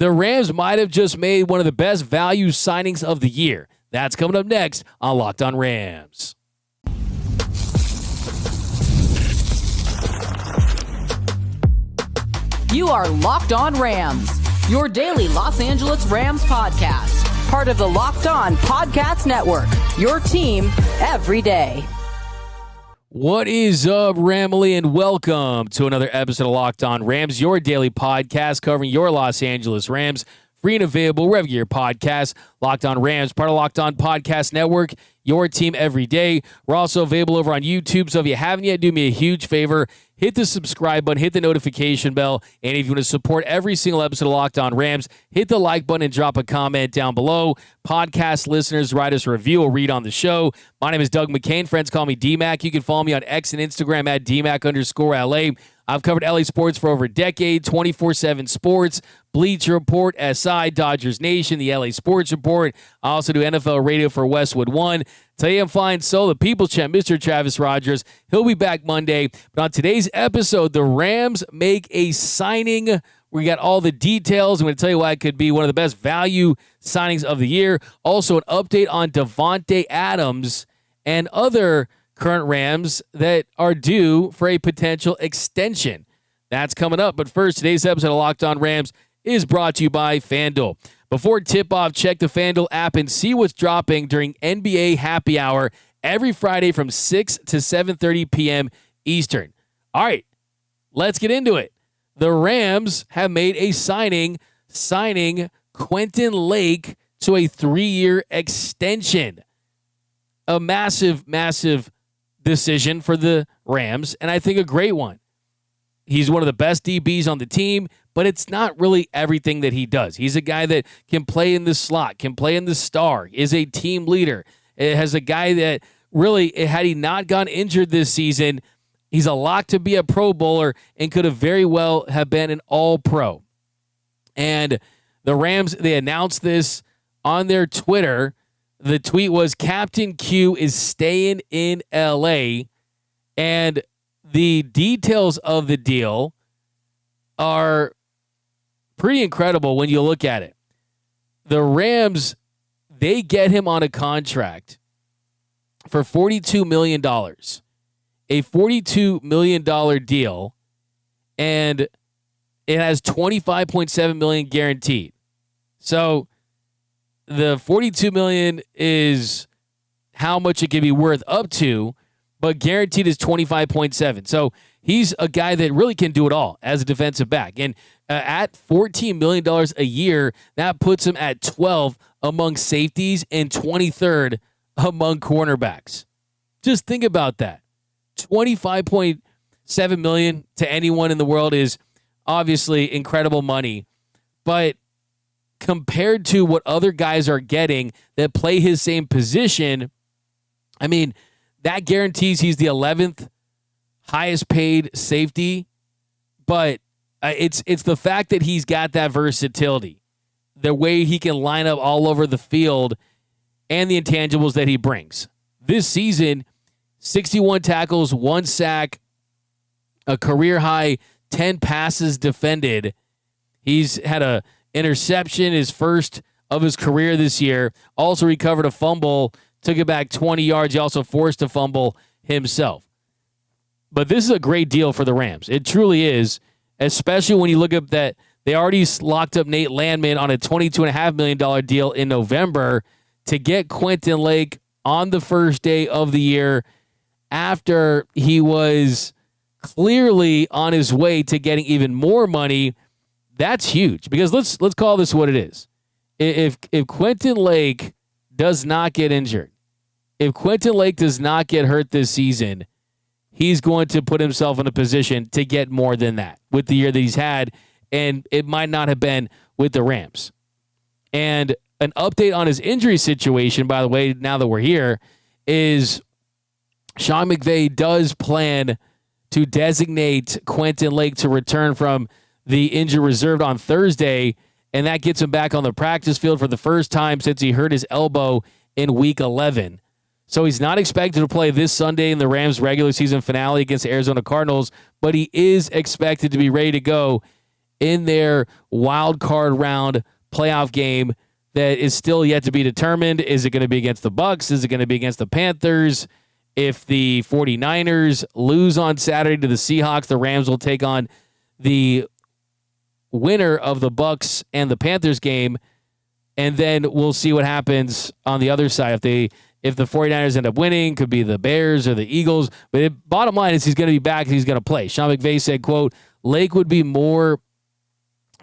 the Rams might have just made one of the best value signings of the year. That's coming up next on Locked On Rams. You are Locked On Rams, your daily Los Angeles Rams podcast. Part of the Locked On Podcast Network, your team every day. What is up, Ramily, and welcome to another episode of Locked On Rams, your daily podcast covering your Los Angeles Rams. Free and available wherever you get your podcasts. Locked On Rams, part of Locked On Podcast Network, your team every day. We're also available over on YouTube, so if you haven't yet, do me a huge favor. Hit the subscribe button, hit the notification bell, and if you want to support every single episode of Locked On Rams, hit the like button and drop a comment down below. Podcast listeners, write us a review. We'll read on the show. My name is Doug McCain. Friends call me DMAC. You can follow me on X and Instagram at DMAC_LA. I've covered LA sports for over a decade, 24/7 sports, Bleacher Report, SI, Dodgers Nation, the LA Sports Report. I also do NFL radio for Westwood One. Today I'm flying solo, the People's Champ, Mr. Travis Rogers. He'll be back Monday. But on today's episode, the Rams make a signing. We got all the details. I'm going to tell you why it could be one of the best value signings of the year. Also, an update on Davante Adams and other current Rams that are due for a potential extension. That's coming up. But first, today's episode of Locked On Rams is brought to you by FanDuel. Before tip-off, check the FanDuel app and see what's dropping during NBA Happy Hour every Friday from 6 to 7:30 p.m. Eastern. All right, let's get into it. The Rams have made a signing Quentin Lake to a 3-year extension. A massive, massive decision for the Rams, and I think a great one. He's one of the best DBs on the team, but it's not really everything that he does. He's a guy that can play in the slot, can play in the star, is a team leader. It has a guy that really, had he not gone injured this season, he's a lock to be a Pro Bowler and could have very well have been an All-Pro. And the Rams, they announced this on their Twitter. The tweet was, Captain Q is staying in L.A., and the details of the deal are pretty incredible when you look at it. The Rams, they get him on a contract for $42 million, a $42 million deal, and it has $25.7 million guaranteed. So the $42 million is how much it can be worth up to, but guaranteed is $25.7. So he's a guy that really can do it all as a defensive back. And at $14 million a year, that puts him at 12th among safeties and 23rd among cornerbacks. Just think about that. $25.7 million to anyone in the world is obviously incredible money, but compared to what other guys are getting that play his same position, I mean, that guarantees he's the 11th highest paid safety, but it's the fact that he's got that versatility, the way he can line up all over the field, and the intangibles that he brings. This season, 61 tackles, 1 sack, a career-high 10 passes defended. He's had a interception, his first of his career this year. Also recovered a fumble, took it back 20 yards. He also forced a fumble himself. But this is a great deal for the Rams. It truly is, especially when you look up that they already locked up Nate Landman on a $22.5 million deal in November to get Quentin Lake on the first day of the year after he was clearly on his way to getting even more money. That's huge, because let's call this what it is. If Quentin Lake does not get injured, if Quentin Lake does not get hurt this season, he's going to put himself in a position to get more than that with the year that he's had, and it might not have been with the Rams. And an update on his injury situation, by the way, now that we're here, is Sean McVay does plan to designate Quentin Lake to return from the injury reserved on Thursday, and that gets him back on the practice field for the first time since he hurt his elbow in Week 11. So he's not expected to play this Sunday in the Rams' regular season finale against the Arizona Cardinals, but he is expected to be ready to go in their wild card round playoff game that is still yet to be determined. Is it going to be against the Bucks? Is it going to be against the Panthers? If the 49ers lose on Saturday to the Seahawks, the Rams will take on the winner of the Bucks and the Panthers game, and then we'll see what happens on the other side. If the 49ers end up winning, could be the Bears or the Eagles. But bottom line is he's going to be back and he's going to play. Sean McVay said, quote, Lake would be more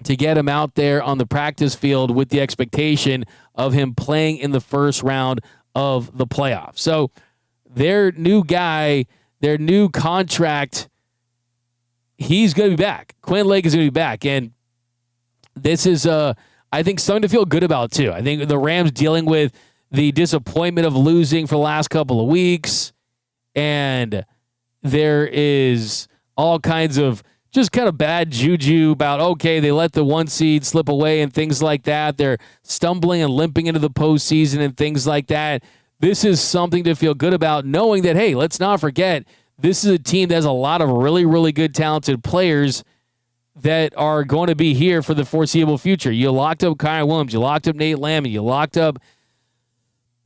to get him out there on the practice field with the expectation of him playing in the first round of the playoffs. So their new guy, their new contract, he's going to be back. Quentin Lake is going to be back. And this is, I think, something to feel good about, too. I think the Rams dealing with the disappointment of losing for the last couple of weeks, and there is all kinds of just kind of bad juju about, okay, they let the 1 seed slip away and things like that. They're stumbling and limping into the postseason and things like that. This is something to feel good about, knowing that, hey, let's not forget, this is a team that has a lot of really, really good, talented players that are going to be here for the foreseeable future. You locked up Kyron Williams. You locked up Nate Lamb. You locked up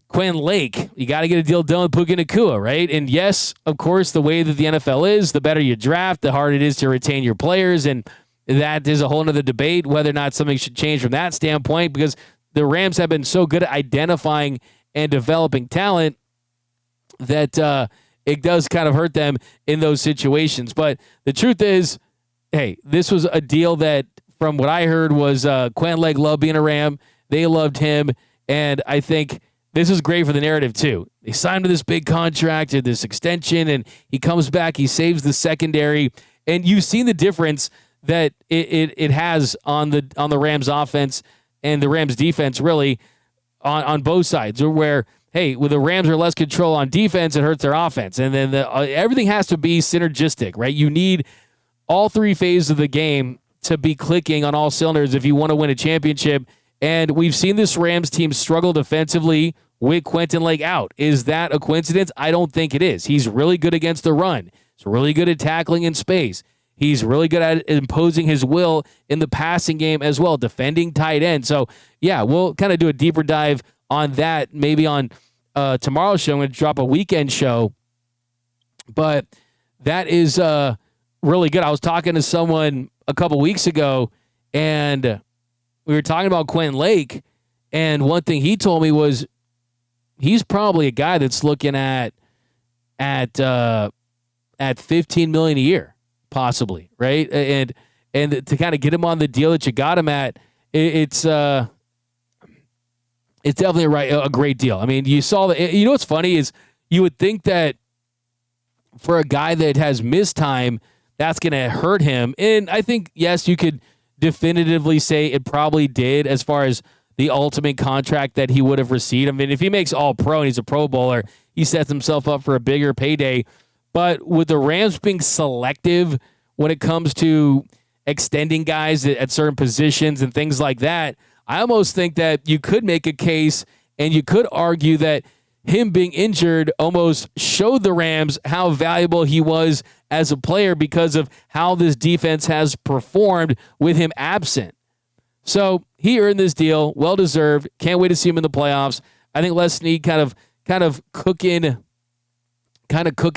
Quentin Lake. You got to get a deal done with Puka Nacua, right? And yes, of course, the way that the NFL is, the better you draft, the harder it is to retain your players. And that is a whole other debate, whether or not something should change from that standpoint, because the Rams have been so good at identifying and developing talent that it does kind of hurt them in those situations. But the truth is, hey, this was a deal that, from what I heard, was Quentin Lake loved being a Ram. They loved him. And I think this is great for the narrative, too. They signed him to this big contract, and this extension, and he comes back, he saves the secondary. And you've seen the difference that it has on the Rams offense and the Rams defense, really, on both sides, where, hey, when the Rams are less control on defense, it hurts their offense. And then everything has to be synergistic, right? You need all three phases of the game to be clicking on all cylinders if you want to win a championship. And we've seen this Rams team struggle defensively with Quentin Lake out. Is that a coincidence? I don't think it is. He's really good against the run. He's really good at tackling in space. He's really good at imposing his will in the passing game as well, defending tight end. So, yeah, we'll kind of do a deeper dive on that maybe on tomorrow's show. I'm going to drop a weekend show. But that is really good. I was talking to someone a couple weeks ago, and we were talking about Quentin Lake, and one thing he told me was he's probably a guy that's looking at $15 million a year, possibly, right? And to kind of get him on the deal that you got him at, it's definitely a great deal. I mean, you saw that. You know what's funny is you would think that for a guy that has missed time, that's going to hurt him. And I think, yes, you could definitively say it probably did as far as the ultimate contract that he would have received. I mean, if he makes All-Pro and he's a Pro Bowler, he sets himself up for a bigger payday. But with the Rams being selective when it comes to extending guys at certain positions and things like that, I almost think that you could make a case and you could argue that him being injured almost showed the Rams how valuable he was as a player because of how this defense has performed with him absent. So he earned this deal, well-deserved. Can't wait to see him in the playoffs. I think Les Snead kind of cooking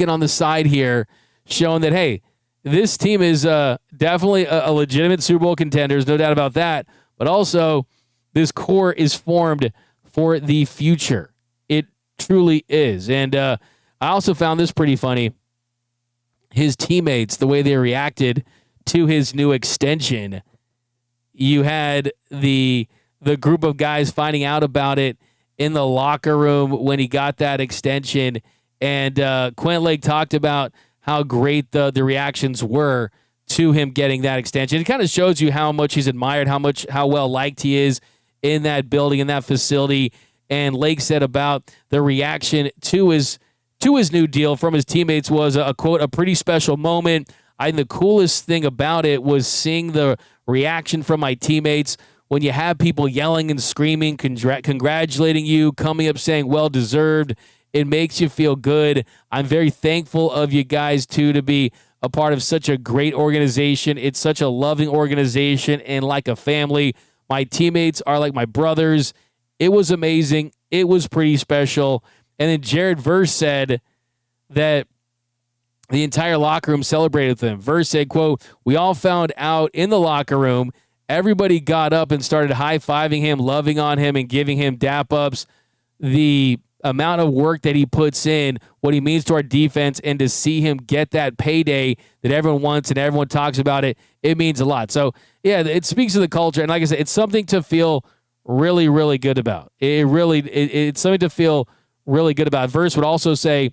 on the side here, showing that, hey, this team is definitely a legitimate Super Bowl contender. There's no doubt about that. But also, this core is formed for the future. It truly is. And I also found this pretty funny. His teammates, the way they reacted to his new extension. You had the group of guys finding out about it in the locker room when he got that extension. And Quentin Lake talked about how great the reactions were to him getting that extension. It kind of shows you how much he's admired, how well liked he is in that building, in that facility. And Lake said about the reaction to his new deal from his teammates was a quote, a pretty special moment. I think the coolest thing about it was seeing the reaction from my teammates when you have people yelling and screaming, congratulating you, coming up saying well-deserved. It makes you feel good. I'm very thankful of you guys, too, to be a part of such a great organization. It's such a loving organization and like a family. My teammates are like my brothers. It was amazing. It was pretty special. And then Jared Verse said that the entire locker room celebrated with him. Verse said, quote, "We all found out in the locker room. Everybody got up and started high-fiving him, loving on him, and giving him dap-ups. The amount of work that he puts in, what he means to our defense, and to see him get that payday that everyone wants and everyone talks about it, it means a lot." So, yeah, it speaks to the culture. And like I said, it's something to feel really, really good about. It's something to feel really good about. Verse would also say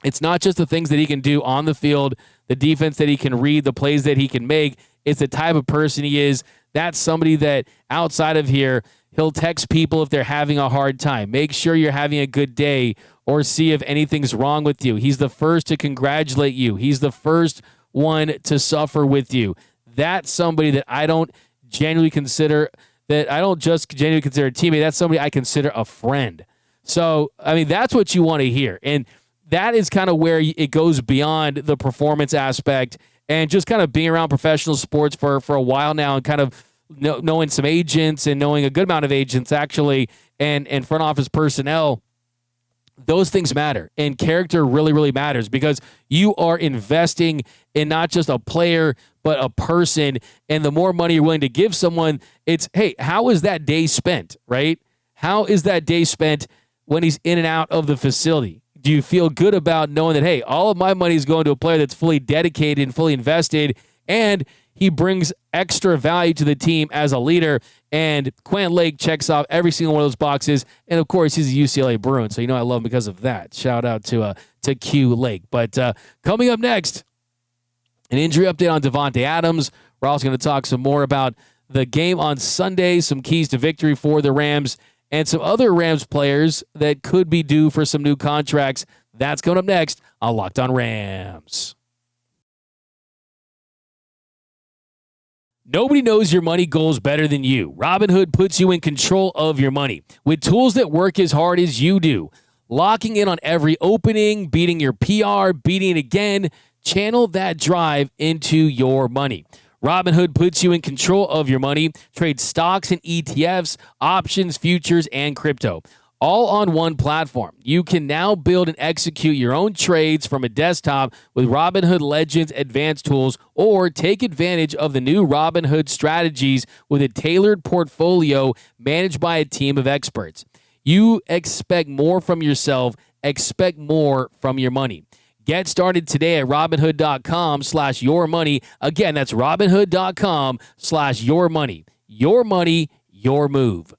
it's not just the things that he can do on the field, the defense that he can read, the plays that he can make. It's the type of person he is. That's somebody that outside of here, he'll text people if they're having a hard time. Make sure you're having a good day or see if anything's wrong with you. He's the first to congratulate you. He's the first one to suffer with you. That's somebody that I don't just genuinely consider a teammate. That's somebody I consider a friend. So, I mean, that's what you want to hear. And that is kind of where it goes beyond the performance aspect and just kind of being around professional sports for a while now and kind of knowing some agents and knowing a good amount of agents actually and front office personnel. Those things matter, and character really, really matters because you are investing in not just a player, but a person. And the more money you're willing to give someone, it's, hey, how is that day spent, right? How is that day spent when he's in and out of the facility? Do you feel good about knowing that, hey, all of my money is going to a player that's fully dedicated and fully invested, and he brings extra value to the team as a leader? And Quentin Lake checks off every single one of those boxes. And, of course, he's a UCLA Bruin, so you know I love him because of that. Shout out to Q Lake. But coming up next, an injury update on Davante Adams. We're also going to talk some more about the game on Sunday, some keys to victory for the Rams, and some other Rams players that could be due for some new contracts. That's coming up next on Locked On Rams. Nobody knows your money goals better than you. Robinhood puts you in control of your money with tools that work as hard as you do. Locking in on every opening, beating your PR, beating it again. Channel that drive into your money. Robinhood puts you in control of your money. Trade stocks and ETFs, options, futures, and crypto, all on one platform. You can now build and execute your own trades from a desktop with Robinhood Legends advanced tools, or take advantage of the new Robinhood strategies with a tailored portfolio managed by a team of experts. You expect more from yourself, expect more from your money. Get started today at Robinhood.com/yourmoney. Again, that's Robinhood.com/yourmoney. Your money, your move.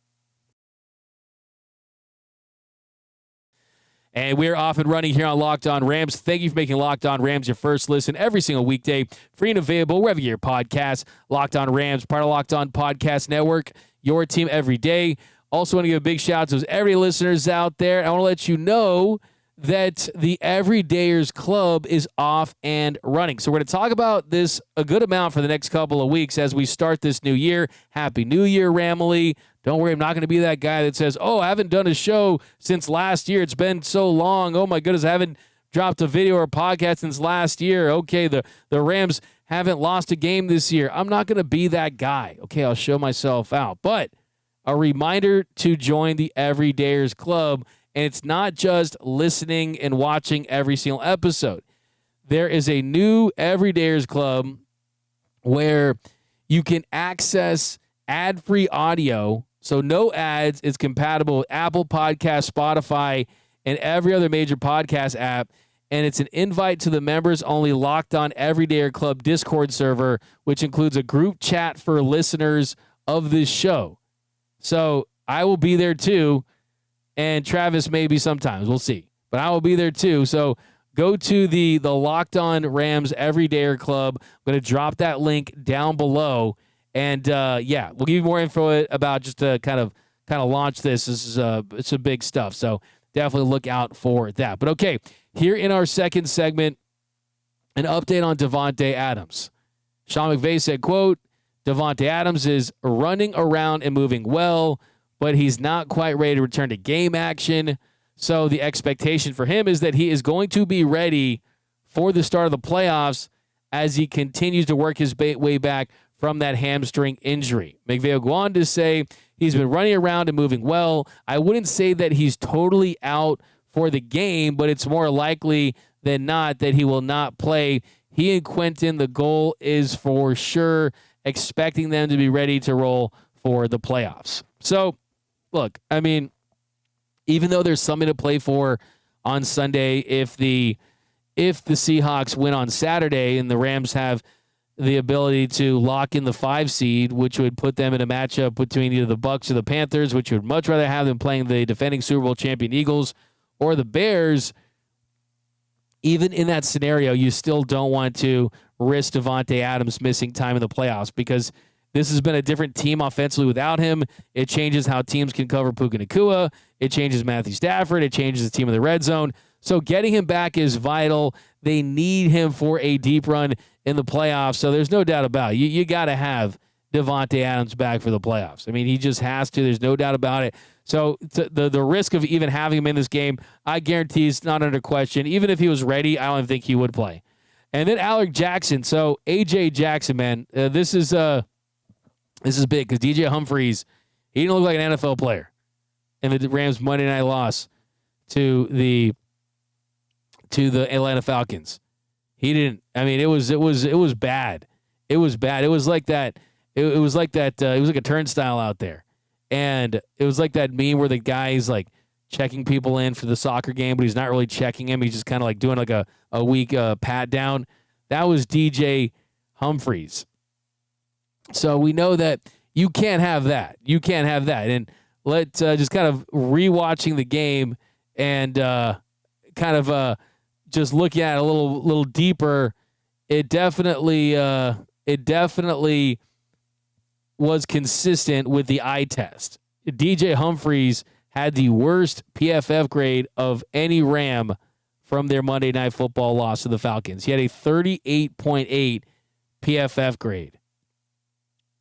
And we're off and running here on Locked On Rams. Thank you for making Locked On Rams your first listen every single weekday. Free and available wherever you get your podcast. Locked On Rams, part of Locked On Podcast Network. Your team every day. Also want to give a big shout out to every listeners out there. I want to let you know that the Everydayers Club is off and running. So we're going to talk about this a good amount for the next couple of weeks as we start this new year. Happy New Year, Ramily. Don't worry, I'm not going to be that guy that says, oh, I haven't done a show since last year. It's been so long. Oh, my goodness, I haven't dropped a video or a podcast since last year. Okay, the Rams haven't lost a game this year. I'm not going to be that guy. Okay, I'll show myself out. But a reminder to join the Everydayers Club. And it's not just listening and watching every single episode. There is a new Everydayers Club where you can access ad-free audio. So no ads. It's compatible with Apple Podcasts, Spotify, and every other major podcast app. And it's an invite to the members-only Locked On Everydayer Club Discord server, which includes a group chat for listeners of this show. So I will be there too. And Travis maybe sometimes. We'll see. But I will be there too. So go to the Locked On Rams Everydayer Club. I'm going to drop that link down below. And, we'll give you more info about just to kind of launch this. This is it's some big stuff. So definitely look out for that. But, okay, here in our second segment, an update on Davante Adams. Sean McVay said, quote, Davante Adams is running around and moving well, but he's not quite ready to return to game action. So the expectation for him is that he is going to be ready for the start of the playoffs. as he continues to work his way back from that hamstring injury. McVay will go on to say he's been running around and moving well. I wouldn't say that he's totally out for the game, but it's more likely than not that he will not play. He and Quentin, the goal is for sure expecting them to be ready to roll for the playoffs. So, look, I mean, even though there's something to play for on Sunday, if the Seahawks win on Saturday and the Rams have the ability to lock in the 5 seed, which would put them in a matchup between either the Bucs or the Panthers, which would much rather have them playing the defending Super Bowl champion Eagles or the Bears. Even in that scenario, you still don't want to risk Davante Adams missing time in the playoffs because this has been a different team offensively without him. It changes how teams can cover Puka Nacua. It changes Matthew Stafford. It changes the team in the red zone. So getting him back is vital. They need him for a deep run in the playoffs. So there's no doubt about it. You got to have Davante Adams back for the playoffs. I mean, he just has to. There's no doubt about it. So the risk of even having him in this game, I guarantee it's not under question. Even if he was ready, I don't think he would play. And then Alec Jackson. So A.J. Jackson, man, this is big because DJ Humphries, he didn't look like an NFL player in the Rams Monday night loss to the Atlanta Falcons. He didn't. I mean, it was bad. It was bad. It was like that. It was like that. It was like a turnstile out there, and it was like that meme where the guy's like checking people in for the soccer game, but he's not really checking him. He's just kind of like doing like a weak pat down. That was DJ Humphries. So we know that you can't have that. You can't have that. And let's just kind of rewatching the game and just looking at it a little deeper. It definitely was consistent with the eye test. DJ Humphries had the worst PFF grade of any Ram from their Monday Night Football loss to the Falcons. He had a 38.8 PFF grade.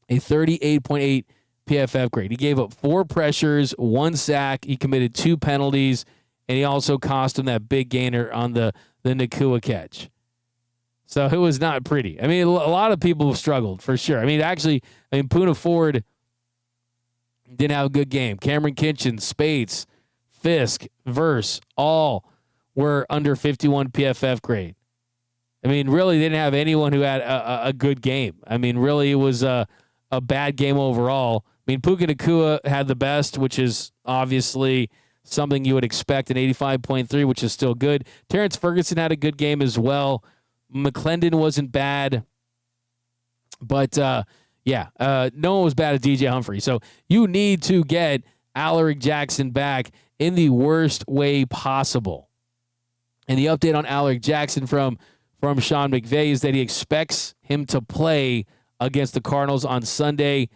A 38.8 PFF grade. He gave up 4 pressures, 1 sack. He committed 2 penalties, and he also cost him that big gainer on the Nacua catch. So it was not pretty. I mean, a lot of people struggled, for sure. I mean, Poona Ford didn't have a good game. Cameron Kitchen, Spates, Fisk, Verse, all were under 51 PFF grade. I mean, really, they didn't have anyone who had a good game. I mean, really, it was a bad game overall. I mean, Puka Nacua had the best, which is obviously something you would expect, an 85.3, which is still good. Terrence Ferguson had a good game as well. McClendon wasn't bad. But, no one was bad as DJ Humphrey. So you need to get Alaric Jackson back in the worst way possible. And the update on Alaric Jackson from Sean McVay is that he expects him to play against the Cardinals on Sunday.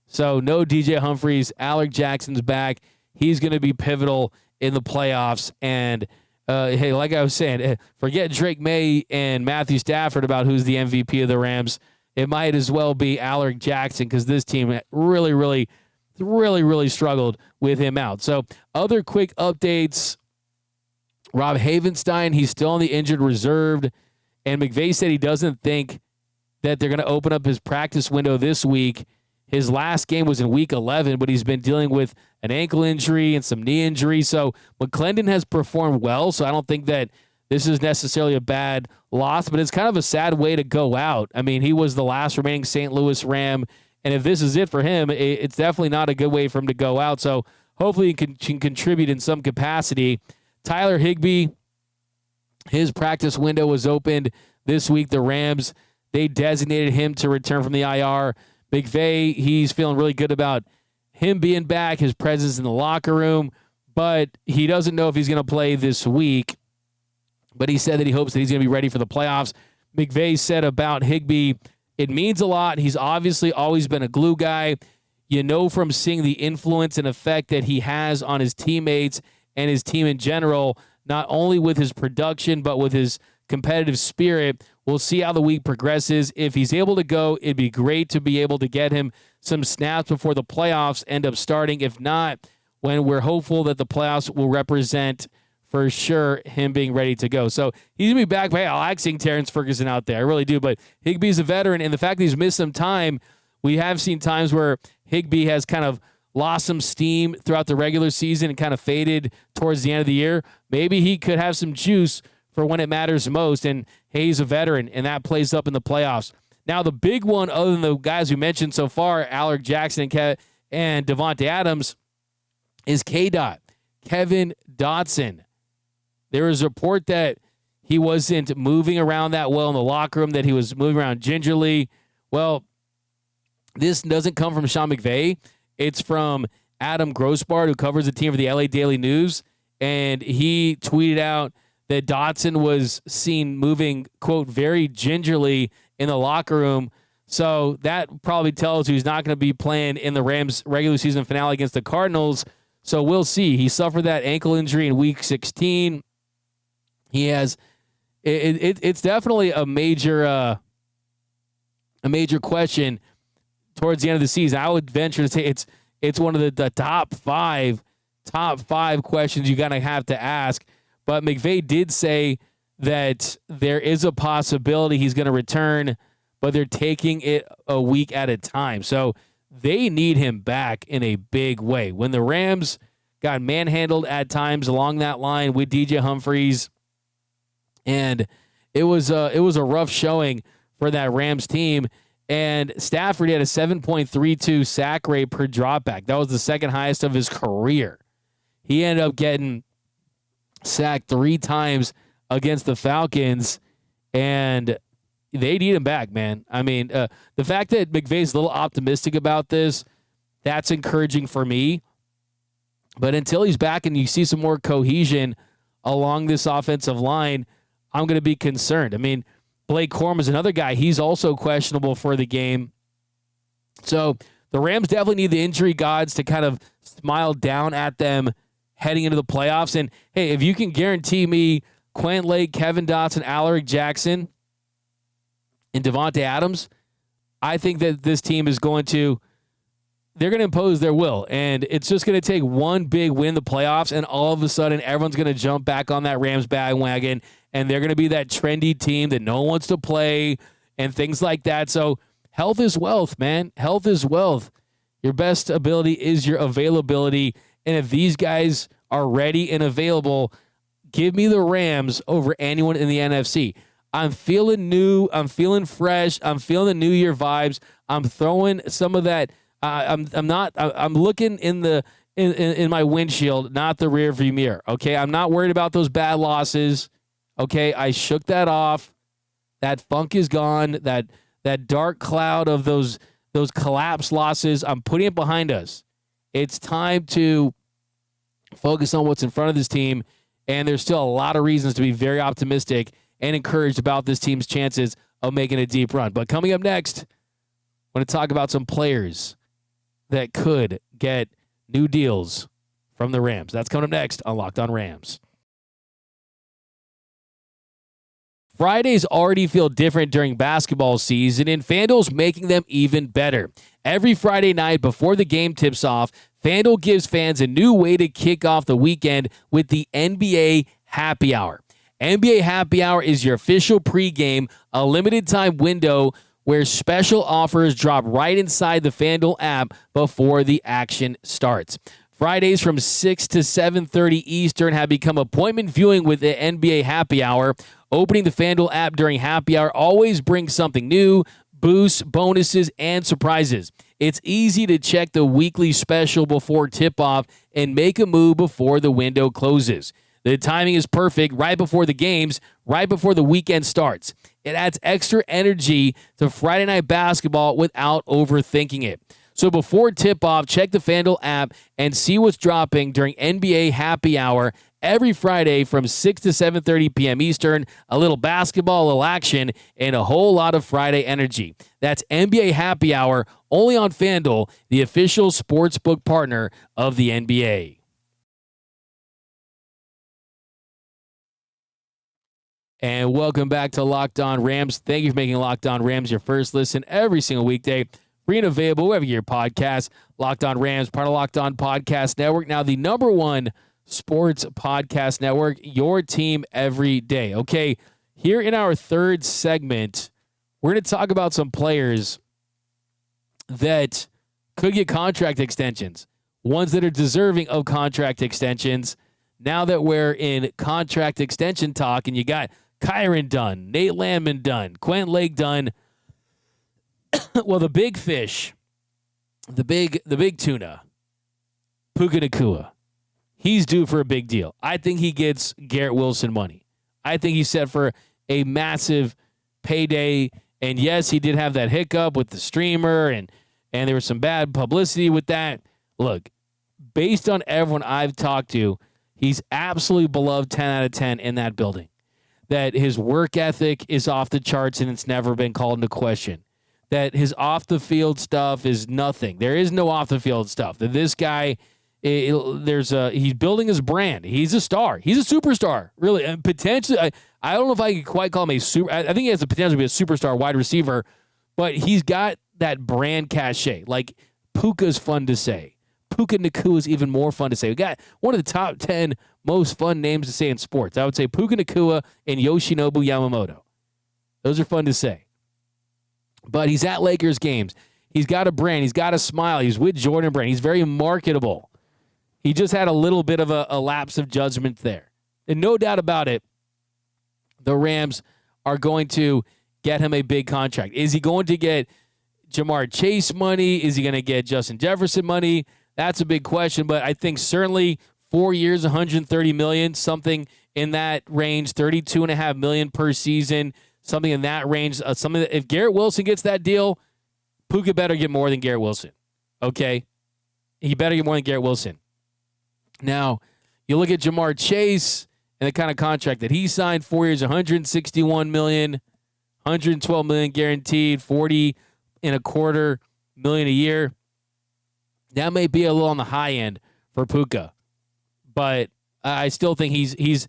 So no DJ Humphries. Alaric Jackson's back. He's going to be pivotal in the playoffs. And, hey, like I was saying, forget Drake May and Matthew Stafford about who's the MVP of the Rams. It might as well be Alaric Jackson because this team really struggled with him out. So other quick updates. Rob Havenstein, he's still on the injured reserve. And McVay said he doesn't think that they're going to open up his practice window this week. His last game was in week 11, but he's been dealing with an ankle injury and some knee injury. So McClendon has performed well, so I don't think that this is necessarily a bad loss, but it's kind of a sad way to go out. I mean, he was the last remaining St. Louis Ram, and if this is it for him, it's definitely not a good way for him to go out. So hopefully he can contribute in some capacity. Tyler Higbee, his practice window was opened this week. The Rams, they designated him to return from the IR. McVay, he's feeling really good about him being back, his presence in the locker room, but he doesn't know if he's going to play this week. But he said that he hopes that he's going to be ready for the playoffs. McVay said about Higbee, it means a lot. He's obviously always been a glue guy. You know from seeing the influence and effect that he has on his teammates and his team in general, not only with his production, but with his competitive spirit. We'll see how the week progresses. If he's able to go, it'd be great to be able to get him some snaps before the playoffs end up starting. If not, when we're hopeful that the playoffs will represent for sure him being ready to go. So he's going to be back. Hey, I like seeing Terrence Ferguson out there. I really do. But Higbee's a veteran, and the fact that he's missed some time, we have seen times where Higbee has kind of lost some steam throughout the regular season and kind of faded towards the end of the year. Maybe he could have some juice for when it matters most, and hey, he's a veteran, and that plays up in the playoffs. Now, the big one, other than the guys we mentioned so far, Alec Jackson and Davante Adams, is KDOT, Kevin Dotson. There was a report that he wasn't moving around that well in the locker room, that he was moving around gingerly. Well, this doesn't come from Sean McVay. It's from Adam Grossbart, who covers the team for the LA Daily News, and he tweeted out that Dotson was seen moving, quote, very gingerly in the locker room. So that probably tells you he's not going to be playing in the Rams regular season finale against the Cardinals. So we'll see. He suffered that ankle injury in week 16. He has it's definitely a major question towards the end of the season. I would venture to say it's one of the top five questions you're gonna have to ask. But McVay did say that there is a possibility he's going to return, but they're taking it a week at a time. So they need him back in a big way. When the Rams got manhandled at times along that line with DJ Humphries, and it was a rough showing for that Rams team. And Stafford had a 7.32 sack rate per dropback. That was the second highest of his career. He ended up getting sacked 3 times against the Falcons, and they need him back, man. I mean, the fact that McVay's a little optimistic about this, that's encouraging for me. But until he's back and you see some more cohesion along this offensive line, I'm going to be concerned. I mean, Blake Corum is another guy. He's also questionable for the game. So the Rams definitely need the injury gods to kind of smile down at them heading into the playoffs. And, hey, if you can guarantee me Quentin Lake, Kevin Dotson, Alaric Jackson, and Davante Adams, I think that this team is they're going to impose their will. And it's just going to take one big win in the playoffs, and all of a sudden everyone's going to jump back on that Rams bandwagon, and they're going to be that trendy team that no one wants to play and things like that. So health is wealth, man. Health is wealth. Your best ability is your availability. And if these guys are ready and available, give me the Rams over anyone in the NFC. I'm feeling new. I'm feeling fresh. I'm feeling the New Year vibes. I'm throwing some of that. I'm looking in my windshield, not the rear view mirror. Okay, I'm not worried about those bad losses. Okay, I shook that off. That funk is gone. That dark cloud of those collapse losses, I'm putting it behind us. It's time to focus on what's in front of this team, and there's still a lot of reasons to be very optimistic and encouraged about this team's chances of making a deep run. But coming up next, I want to talk about some players that could get new deals from the Rams. That's coming up next on Locked On Rams. Fridays already feel different during basketball season, and FanDuel's making them even better. Every Friday night before the game tips off, FanDuel gives fans a new way to kick off the weekend with the NBA Happy Hour. NBA Happy Hour is your official pregame, a limited-time window where special offers drop right inside the FanDuel app before the action starts. Fridays from 6 to 7:30 Eastern have become appointment viewing with the NBA Happy Hour. Opening the FanDuel app during Happy Hour always brings something new, boosts, bonuses, and surprises. It's easy to check the weekly special before tip-off and make a move before the window closes. The timing is perfect right before the games, right before the weekend starts. It adds extra energy to Friday night basketball without overthinking it. So before tip-off, check the FanDuel app and see what's dropping during NBA Happy Hour every Friday from 6 to 7:30 p.m. Eastern. A little basketball, a little action, and a whole lot of Friday energy. That's NBA Happy Hour only on FanDuel, the official sportsbook partner of the NBA. And welcome back to Locked On Rams. Thank you for making Locked On Rams your first listen every single weekday. Free and available wherever you get your podcast. Locked On Rams, part of Locked On Podcast Network. Now the number one Sports Podcast Network, your team every day. Okay, here in our third segment, we're going to talk about some players that could get contract extensions, ones that are deserving of contract extensions. Now that we're in contract extension talk, and you got Kyron done, Nate Landman done, Quentin Lake done. Well, the big fish, the big tuna, Puka Nacua, he's due for a big deal. I think he gets Garrett Wilson money. I think he's set for a massive payday. And yes, he did have that hiccup with the streamer, and there was some bad publicity with that. Look, based on everyone I've talked to, he's absolutely beloved 10 out of 10 in that building. That his work ethic is off the charts and it's never been called into question. That his off-the-field stuff is nothing. There is no off-the-field stuff. That this guy, he's building his brand. He's a star. He's a superstar, really. And potentially, I don't know if I could quite call him a super. I think he has the potential to be a superstar wide receiver, but he's got that brand cachet. Like, Puka's fun to say. Puka Nacua is even more fun to say. We got one of the top 10 most fun names to say in sports. I would say Puka Nacua and Yoshinobu Yamamoto. Those are fun to say. But he's at Lakers games. He's got a brand. He's got a smile. He's with Jordan Brand. He's very marketable. He just had a little bit of a lapse of judgment there. And no doubt about it, the Rams are going to get him a big contract. Is he going to get Jamar Chase money? Is he going to get Justin Jefferson money? That's a big question, but I think certainly 4 years, $130 million, something in that range, $32.5 million per season, something in that range. If Garrett Wilson gets that deal, Puka better get more than Garrett Wilson. Okay, he better get more than Garrett Wilson. Now, you look at Jamar Chase and the kind of contract that he signed: 4 years, $161 million, $112 million guaranteed, $40.25 million a year. That may be a little on the high end for Puka, but I still think he's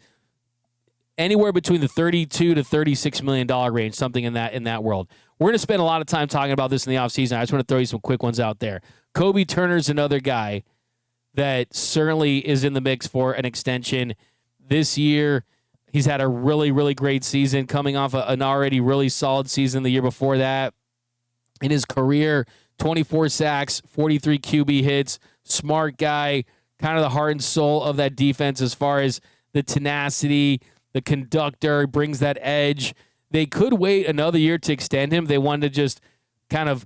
anywhere between the $32 to $36 million range, something in that world. We're going to spend a lot of time talking about this in the offseason. I just want to throw you some quick ones out there. Kobe Turner's another guy that certainly is in the mix for an extension this year. He's had a really, really great season, coming off an already really solid season the year before that. In his career, 24 sacks, 43 QB hits, smart guy, kind of the heart and soul of that defense as far as the tenacity, the conductor, brings that edge. They could wait another year to extend him. They wanted to just kind of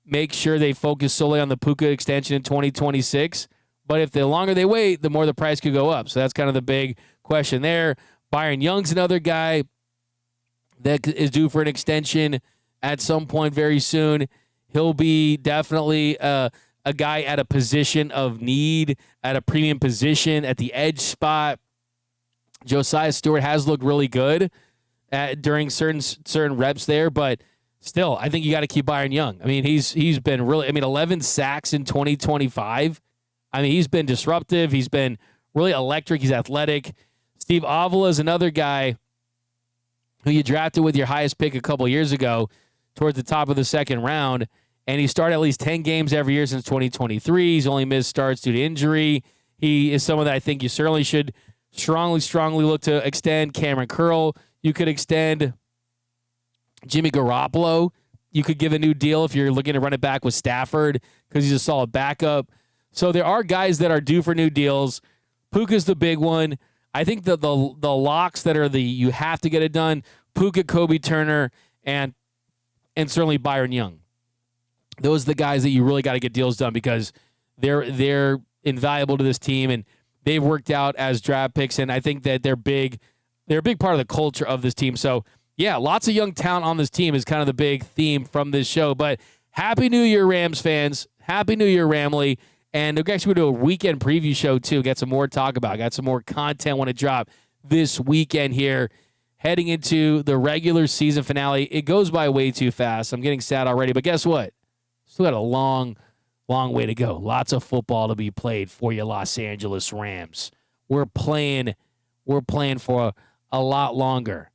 make sure they focus solely on the Puka extension in 2026. But if the longer they wait, the more the price could go up. So that's kind of the big question there. Byron Young's another guy that is due for an extension at some point very soon. He'll be definitely a guy at a position of need, at a premium position, at the edge spot. Josiah Stewart has looked really good during certain reps there, but still, I think you got to keep Byron Young. I mean, he's been really, 11 sacks in 2025. I mean, he's been disruptive. He's been really electric. He's athletic. Steve Avila is another guy who you drafted with your highest pick a couple years ago towards the top of the second round, and he started at least 10 games every year since 2023. He's only missed starts due to injury. He is someone that I think you certainly should strongly look to extend. Cameron Curl, you could extend. Jimmy Garoppolo, you could give a new deal if you're looking to run it back with Stafford because he's a solid backup. So there are guys that are due for new deals. Puka's the big one. I think the locks that are you have to get it done, Puka, Kobe Turner, and certainly Byron Young. Those are the guys that you really got to get deals done because they're invaluable to this team and they've worked out as draft picks, and I think that they're a big part of the culture of this team. So yeah, lots of young talent on this team is kind of the big theme from this show. But Happy New Year, Rams fans. Happy New Year, Ramley. And we're actually going to do a weekend preview show, too. Got some more to talk about. Got some more content I want to drop this weekend here. Heading into the regular season finale. It goes by way too fast. I'm getting sad already. But guess what? Still got a long way to go. Lots of football to be played for you, Los Angeles Rams. We're playing for a lot longer.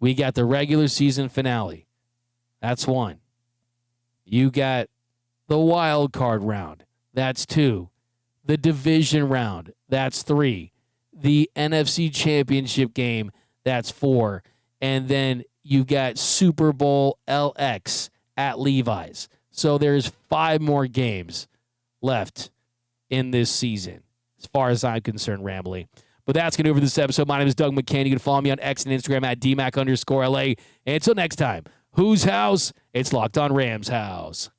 We got the regular season finale. That's one. You got the wild card round. That's two. The division round. That's three. the NFC Championship game. That's 4. And then you've got Super Bowl LX at Levi's. So there's 5 more games left in this season, as far as I'm concerned, Rambly. But that's going to do it for this episode. My name is Doug McCann. You can follow me on X and Instagram at DMAC_LA. And until next time, whose house? It's Locked On Rams house.